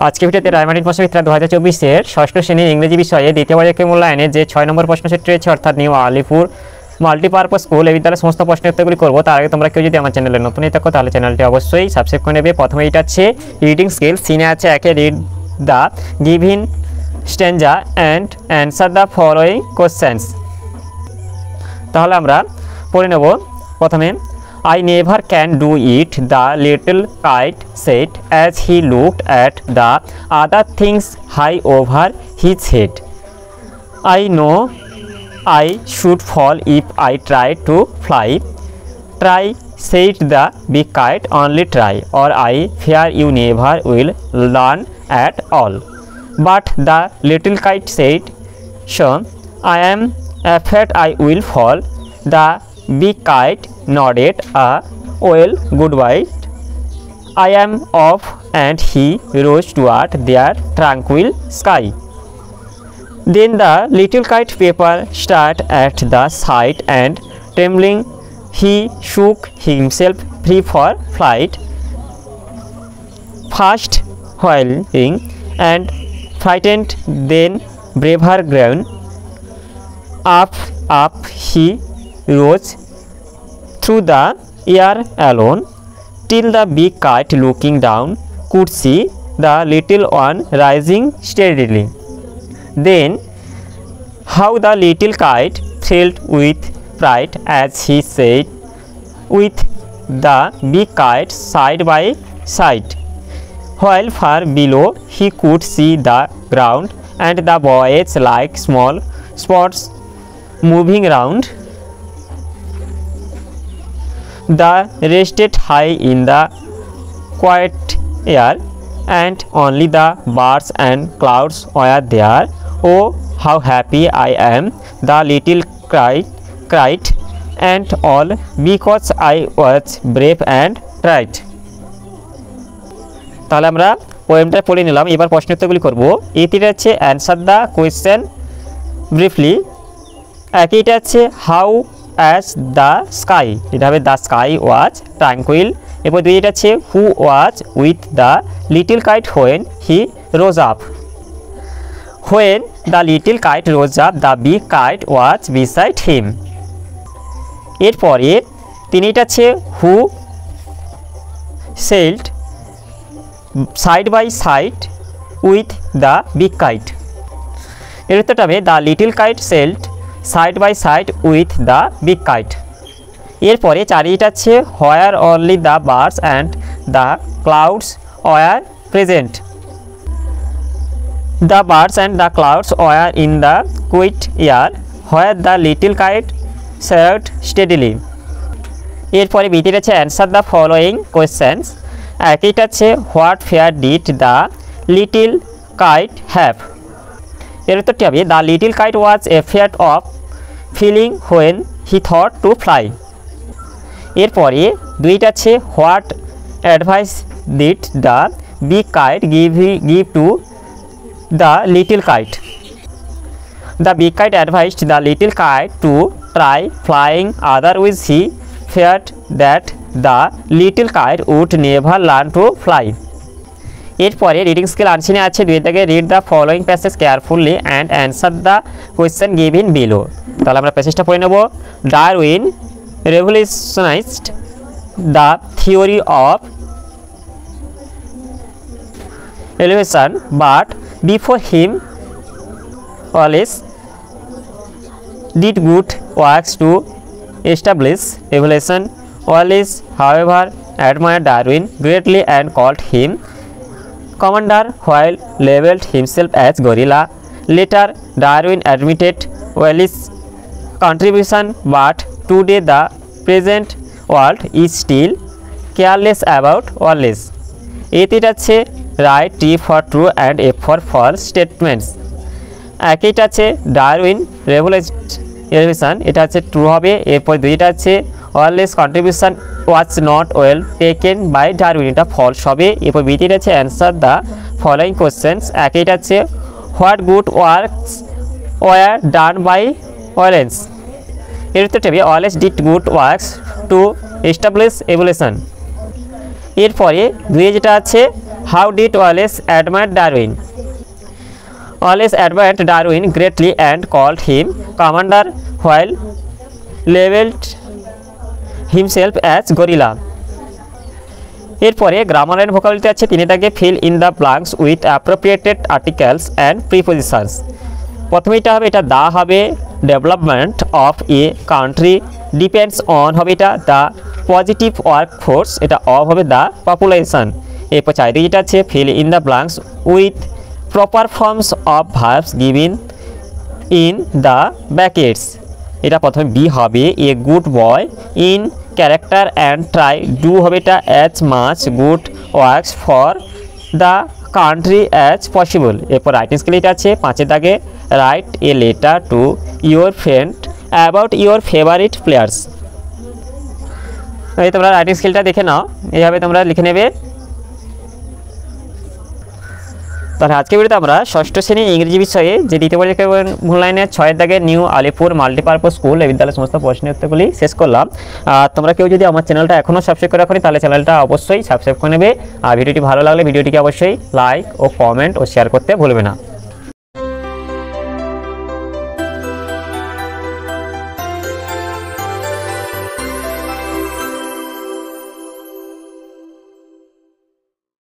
আজকে ভিডিওতে রায়মার্টিন প্রশ্নবিদ্যা 2024-এর ষষ্ঠ শ্রেণীর ইংরেজি বিষয়ে দ্বিতীয় পর্যায়ে মূল্যায়নে যে 6 নম্বর প্রশ্নসূত্র রয়েছে অর্থাৎ নিউ আলিপুর মাল্টিপারপাস স্কুল এই বিদ্যালয়ের সমস্ত প্রশ্নের উত্তরগুলি করবো। তার আগে তোমরা কেউ যদি আমার চ্যানেলে নতুন হয়ে থাকো তাহলে চ্যানেলটি অবশ্যই সাবস্ক্রাইব করে নেবে। প্রথমে এটা আছে রিডিং স্কিল। সিনে আছে একে read the given stanza and answer the following questions. তাহলে আমরা পড়ে নেব। প্রথমে I never can do it, the little kite said as he looked at the other things high over his head. I know I should fall if I tried to fly. Try, said the big kite, only try, or I fear you never will learn at all. But the little kite said, so I am afraid I will fall. The big kite nodded a well goodbye. I am off, and he rose toward their tranquil sky. Then the little kite paper started at the sight, and trembling he shook himself free for flight. First whirling and frightened, then braver grown. Up he rose through the air alone, till the big kite looking down could see the little one rising steadily. Then how the little kite thrilled with pride as he said with the big kite side by side, while far below he could see the ground and the boys like small spots moving round. The rested high in the quiet air, and only the birds and clouds were there. Oh, how happy I am, the little kite cried, and all because I was brave and tried. তাহলে আমরা পোয়েমটা পড়ে নিলাম। এবার প্রশ্নোত্তরগুলি করব। এটিতে আছে answer the question briefly. একইটা আছে how as the sky, এটা হবে the sky was tranquil। এরপর দুইটা আছে who was with the little kite when he rose up, when the little kite rose up the big kite was beside him। এরপরে তিনটা আছে who sailed side by side with the big kite। এর উত্তরটা হবে the little kite sailed side by side with the big kite. এরপরে চারিটা আছে where only the birds and the clouds were present, the birds and the clouds were in the quiet air where the little kite sailed steadily. এরপরে বিটির আছে answer the following questions. একইটা আছে what fear did the little kite have. এর উত্তরটি হবে the little kite was afraid of failing when he thought to fly. এরপরে দুইটা আছে what advice did the big kite give to the little kite. The big kite advised the little kite to try flying, otherwise he feared that the little kite would never learn to fly. এরপরে reading skill আনসিনে আছে দুই থেকে read the following passage carefully and answer the question given below. তাহলে আমরা প্যাসেজটা পড়ে নেব। Darwin revolutionized the theory of evolution, but before him Wallace did good works to establish evolution. Wallace however admired Darwin greatly and called him commander while labeled himself as gorilla. Later Darwin admitted Wallace's contribution, but today the present world is still careless about Wallace. এটির আছে right, T for true and F for false statements. একইটা আছে Darwin revolution, এটা আছে true হবে। এরপর দুইটা আছে Wallace contribution was not well taken by Darwin, এটা ফলস হবে। এরপর বিটির আছে অ্যান্সার দ্য ফলোয়িং কোশ্চেন্স। একইটা আছে what good works were done by Wallace. এর উত্তরটা হবে Wallace did good works to establish evolution. এরপরে দুই যেটা আছে how did Wallace admire Darwin? Wallace admired Darwin greatly and called him commander while levelled himself as gorilla. এরপরে grammar and ভোকাবুলারিতে আছে, তিনি তাকে fill in the blanks with অ্যাপ্রোপ্রিয়েটেড articles and prepositions. প্রথমে এটা হবে, এটা দা হবে development of a country depends on হবে এটা দ্য পজিটিভ ওয়ার্ক ফোর্স, এটা অফ হবে দ্য পপুলেশন। এরপর চারিদিকে যেটা আছে fill in the blanks with proper forms of verbs given in the brackets, এটা প্রথমে বি হবে a good boy in character and try, do হবে এটা as much good works for the country as possible. এরপর writing skill এটা আছে 5 দাগে, write a letter to your friend about your favourite players. এই তোমরা রাইটিং স্কিলটা দেখে নাও, এইভাবে তোমরা লিখে নেবে। তাহলে আজকে ভিডিওতে আমরা ষষ্ঠ শ্রেণী ইংরেজি বিষয়ে যে দ্বিতীয় পর্যায়ে মূল্যায়নের 6 দাগে নিউ আলিপুর মাল্টিপারপাস স্কুল এই বিদ্যালয়ের সমস্ত প্রশ্নের উত্তরগুলি শেষ করলাম। তোমরা কেউ যদি আমার চ্যানেলটা এখনও সাবস্ক্রাইব করে রাখো তাহলে চ্যানেলটা অবশ্যই সাবস্ক্রাইব করে নেবে। আর ভিডিওটি ভালো লাগলে ভিডিওটিকে অবশ্যই লাইক ও কমেন্ট ও শেয়ার করতে ভুলবে না।